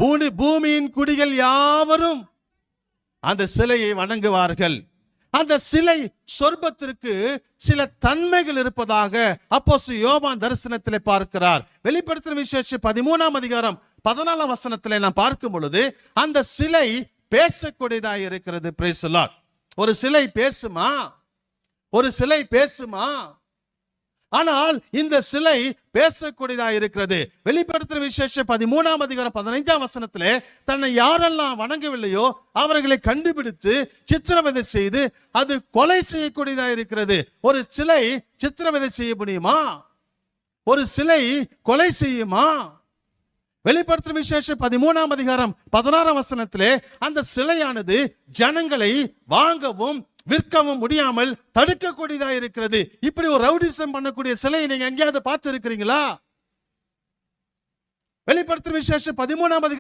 பூமியின் குடிகள் யாவரும் அந்த சிலையை வணங்குவார்கள். அந்த சிலை சொர்பத்திற்கு சில தன்மைகள் இருப்பதாக அப்போஸ்தலன் யோவான் தரிசனத்திலே பார்க்கிறார். வெளிப்படுத்தின விசேஷம் 13ஆம் அதிகாரம் 14ஆம் வசனத்திலே நாம் பார்க்கும் பொழுது அந்த சிலை பேசக்கூடியதாக இருக்கிறது. Praise the Lord. ஒரு சிலை பேசுமா? ஒரு சிலை பேசுமா? ஆனால் இந்த சிலை பேசக்கூடியதாக இருக்கிறது. வெளிப்படுத்தின விசேஷம் 13ஆம் அதிகாரம் 15ஆம் வசனத்திலே தன்னை யாரெல்லாம் வணங்கவில்லையோ அவர்களை கண்டுபிடித்து சித்திரவதை செய்து அது கொலை செய்யக்கூடியதாக இருக்கிறது. ஒரு சிலை சித்திரவதை செய்ய முடியுமா? ஒரு சிலை கொலை செய்யுமா? வெளிப்படுத்தின விசேஷம் 13ஆம் அதிகாரம் 16ஆம் வசனத்திலே அந்த சிலையானது ஜனங்களை வாங்கவும் விற்கவும் முடியாமல் தடுக்கக்கூடியதாக இருக்கிறது. இப்படி ஒரு ரவுடிசம் பண்ணக்கூடிய சிலையை நீங்க எங்கேயாவது பார்த்து இருக்கிறீங்களா? வெளிப்படுத்தின விசேஷம் 13ஆம் அதிகாரம்